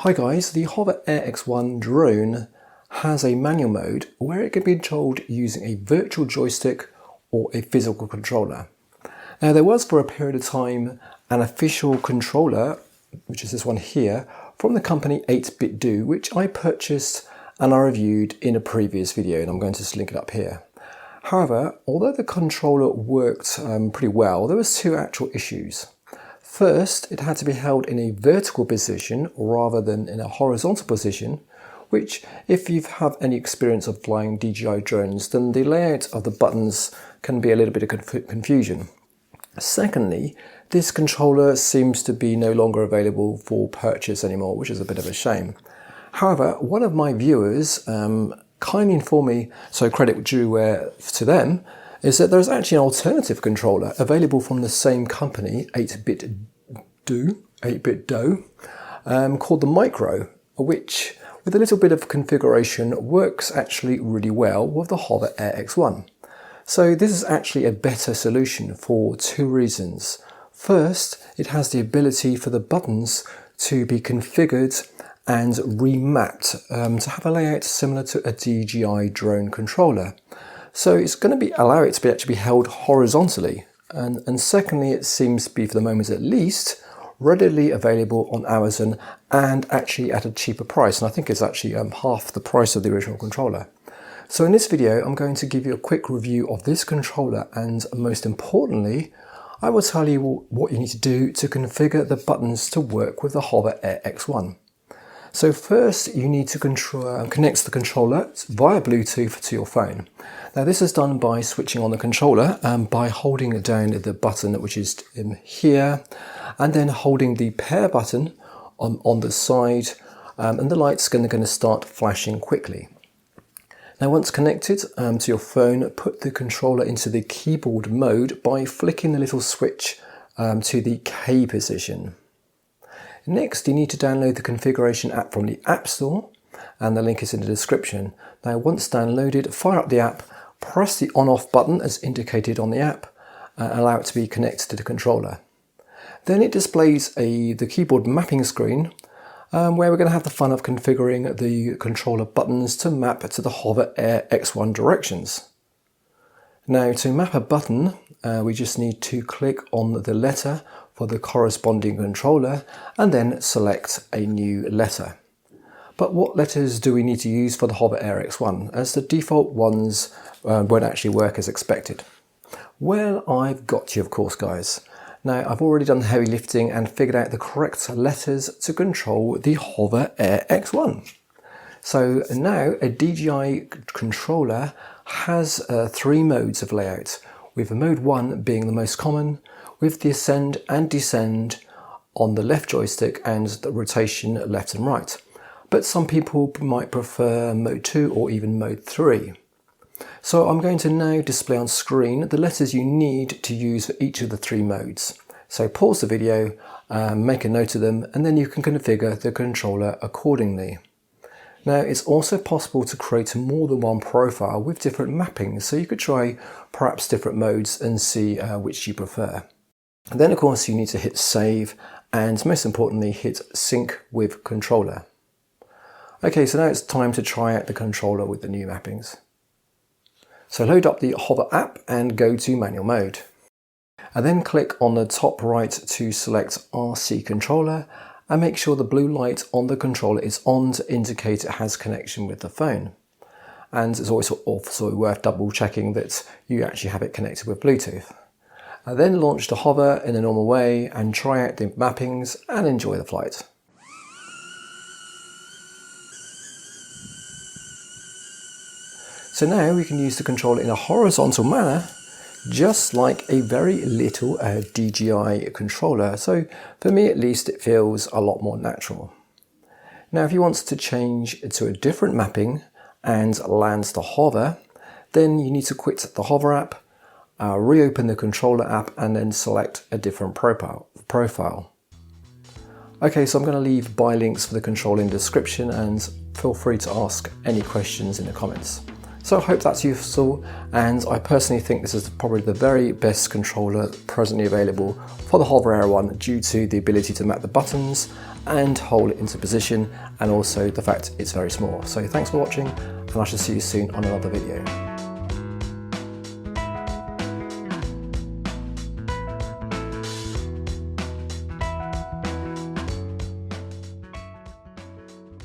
Hi guys, the HoverAir X1 drone has a manual mode where it can be controlled using a virtual joystick or a physical controller. Now there was for a period of time an official controller, which is this one here, from the company 8BitDo, which I purchased and I reviewed in a previous video, and I'm going to just link it up here. However, although the controller worked pretty well, there was two actual issues. First, it had to be held in a vertical position rather than in a horizontal position, which, if you have any experience of flying DJI drones, then the layout of the buttons can be a little bit of confusion. Secondly, this controller seems to be no longer available for purchase anymore, which is a bit of a shame. However, one of my viewers kindly informed me, so credit due to them, is that there's actually an alternative controller available from the same company, 8BitDo, called the Micro, which with a little bit of configuration works actually really well with the HoverAir X1. So this is actually a better solution for two reasons. First, it has the ability for the buttons to be configured and remapped to have a layout similar to a DJI drone controller. So it's going to allow it to actually be held horizontally. And secondly, it seems to be, for the moment at least, readily available on Amazon and actually at a cheaper price. And I think it's actually half the price of the original controller. So in this video, I'm going to give you a quick review of this controller, and most importantly, I will tell you what you need to do to configure the buttons to work with the HoverAir X1. So first, you need to connect the controller via Bluetooth to your phone. Now this is done by switching on the controller by holding down the button, which is here, and then holding the pair button on the side, and the light's going to start flashing quickly. Now once connected to your phone, put the controller into the keyboard mode by flicking the little switch to the K position. Next, you need to download the configuration app from the App Store, and the link is in the description. Now once downloaded, fire up the app, press the on-off button as indicated on the app, and allow it to be connected to the controller. Then it displays the keyboard mapping screen, where we're going to have the fun of configuring the controller buttons to map to the HoverAir X1 directions. Now to map a button, we just need to click on the letter for the corresponding controller and then select a new letter. But what letters do we need to use for the HoverAir X1, as the default ones won't actually work as expected? Well, I've got you, of course, guys. Now, I've already done heavy lifting and figured out the correct letters to control the HoverAir X1. So now a DJI controller has three modes of layout, with mode 1 being the most common, with the ascend and descend on the left joystick and the rotation left and right. But some people might prefer mode 2 or even mode 3. So I'm going to now display on screen the letters you need to use for each of the three modes. So pause the video, make a note of them, and then you can configure the controller accordingly. Now it's also possible to create more than one profile with different mappings, so you could try perhaps different modes and see which you prefer. And then of course you need to hit save, and most importantly hit sync with controller. Okay, so now it's time to try out the controller with the new mappings. So load up the Hover app and go to manual mode. And then click on the top right to select RC controller, and make sure the blue light on the controller is on to indicate it has connection with the phone. And it's also worth double checking that you actually have it connected with Bluetooth. And then launch the Hover in a normal way and try out the mappings and enjoy the flight. So now we can use the controller in a horizontal manner, just like a very little DJI controller. So for me at least, it feels a lot more natural. Now if you want to change to a different mapping and land the Hover, then you need to quit the Hover app, reopen the controller app, and then select a different profile. Okay, so I'm going to leave buy links for the controller in the description, and feel free to ask any questions in the comments. So I hope that's useful, and I personally think this is probably the very best controller presently available for the HoverAir one, due to the ability to map the buttons and hold it into position, and also the fact it's very small. So thanks for watching, and I shall see you soon on another video.